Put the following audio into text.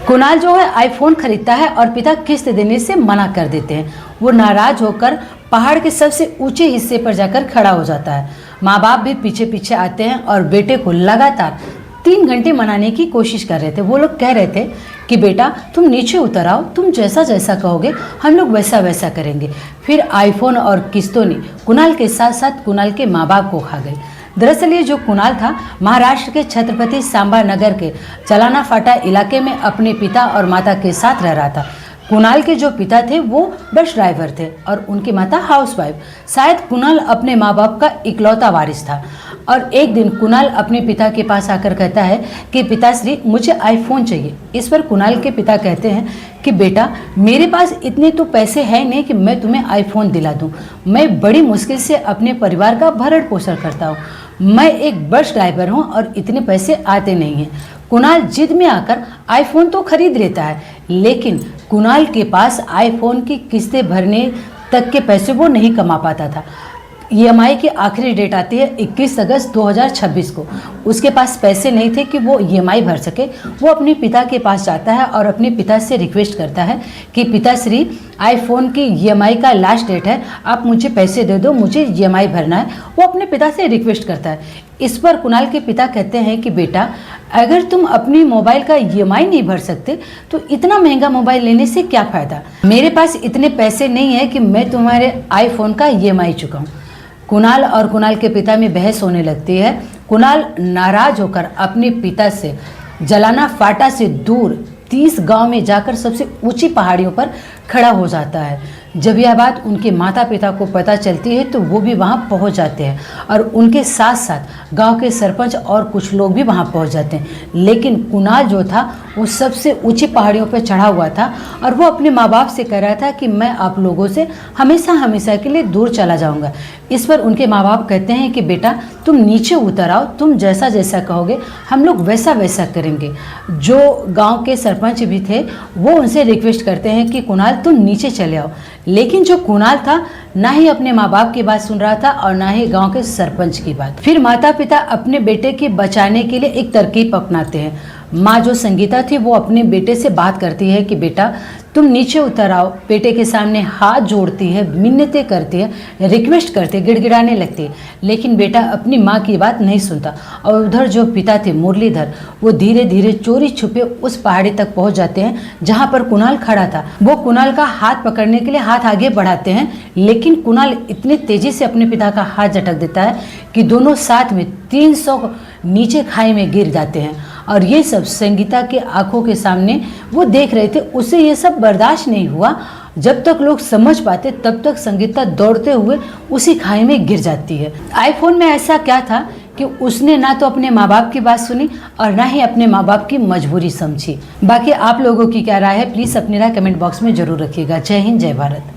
कुणाल जो है आईफोन खरीदता है और पिता किस्त देने से मना कर देते हैं। वो नाराज होकर पहाड़ के सबसे ऊंचे हिस्से पर जाकर खड़ा हो जाता है। माँ बाप भी पीछे पीछे आते हैं और बेटे को लगातार 3 घंटे मनाने की कोशिश कर रहे थे। वो लोग कह रहे थे कि बेटा तुम नीचे उतर आओ, तुम जैसा जैसा कहोगे हम लोग वैसा वैसा करेंगे। फिर आईफोन और किस्तों ने कुणाल के साथ साथ कुणाल के माँ बाप को खा गई। दरअसल ये जो कुणाल था महाराष्ट्र के छत्रपति सांबा नगर के चलाना फाटा इलाके में अपने पिता और माता के साथ रह रहा था। कुणाल के जो पिता थे वो बस ड्राइवर थे और उनकी माता हाउसवाइफ। शायद कुणाल अपने माँ बाप का इकलौता वारिस था। और एक दिन कुणाल अपने पिता के पास आकर कहता है कि पिताश्री मुझे आईफोन चाहिए। इस पर कुणाल के पिता कहते हैं कि बेटा मेरे पास इतने तो पैसे हैं नहीं कि मैं तुम्हें आईफोन दिला दूं। मैं बड़ी मुश्किल से अपने परिवार का भरण पोषण करता हूँ। मैं एक बस ड्राइवर हूँ और इतने पैसे आते नहीं हैं। कुणाल जिद में आकर आईफोन तो खरीद लेता है, लेकिन कुणाल के पास आईफोन की किस्तें भरने तक के पैसे वो नहीं कमा पाता था। ईएमआई की आखिरी डेट आती है 21 अगस्त 2026 को। उसके पास पैसे नहीं थे कि वो ईएमआई भर सके। वो अपने पिता के पास जाता है और अपने पिता से रिक्वेस्ट करता है कि पिताश्री आईफोन की ईएमआई का लास्ट डेट है, आप मुझे पैसे दे दो, मुझे ईएमआई भरना है। वो अपने पिता से रिक्वेस्ट करता है। इस पर कुणाल के पिता कहते हैं कि बेटा अगर तुम अपनी मोबाइल का ईएमआई नहीं भर सकते तो इतना महंगा मोबाइल लेने से क्या फ़ायदा। मेरे पास इतने पैसे नहीं है कि मैं तुम्हारे आईफोन का ईएमआई चुकाऊं। कुणाल और कुणाल के पिता में बहस होने लगती है। कुणाल नाराज होकर अपने पिता से जलाना फाटा से दूर 30 गांव में जाकर सबसे ऊंची पहाड़ियों पर खड़ा हो जाता है। जब यह बात उनके माता पिता को पता चलती है तो वो भी वहां पहुंच जाते हैं और उनके साथ साथ गांव के सरपंच और कुछ लोग भी वहां पहुंच जाते हैं। लेकिन कुणाल जो था वो सबसे ऊंची पहाड़ियों पर चढ़ा हुआ था और वो अपने माँ बाप से कह रहा था कि मैं आप लोगों से हमेशा हमेशा के लिए दूर चला जाऊंगा। इस पर उनके माँ बाप कहते हैं कि बेटा तुम नीचे उतर आओ, तुम जैसा जैसा कहोगे हम लोग वैसा वैसा करेंगे। जो गाँव के सरपंच भी थे वो उनसे रिक्वेस्ट करते हैं कि कुणाल तुम नीचे चले आओ। लेकिन जो कुणाल था ना ही अपने माँ बाप की बात सुन रहा था और ना ही गांव के सरपंच की बात। फिर माता पिता अपने बेटे के बचाने के लिए एक तरकीब अपनाते हैं। माँ जो संगीता थी वो अपने बेटे से बात करती है कि बेटा तुम नीचे उतर आओ। बेटे के सामने हाथ जोड़ती है, मिन्नतें करती है, रिक्वेस्ट करती है, गिड़गिड़ाने लगती है। लेकिन बेटा अपनी माँ की बात नहीं सुनता। और उधर जो पिता थे मुरलीधर वो धीरे धीरे चोरी छुपे उस पहाड़ी तक पहुँच जाते हैं जहाँ पर कुणाल खड़ा था। वो कुणाल का हाथ पकड़ने के लिए हाथ आगे बढ़ाते हैं, लेकिन कुणाल इतने तेजी से अपने पिता का हाथ झटक देता है कि दोनों साथ में 300 नीचे खाई में गिर जाते हैं। और ये सब संगीता के आंखों के सामने वो देख रहे थे। उसे ये सब बर्दाश्त नहीं हुआ। जब तक लोग समझ पाते तब तक संगीता दौड़ते हुए उसी खाई में गिर जाती है। आईफोन में ऐसा क्या था कि उसने ना तो अपने माँ बाप की बात सुनी और ना ही अपने माँ बाप की मजबूरी समझी। बाकी आप लोगों की क्या राय है प्लीज़ अपनी राय कमेंट बॉक्स में जरूर रखिएगा। जय हिंद, जय भारत।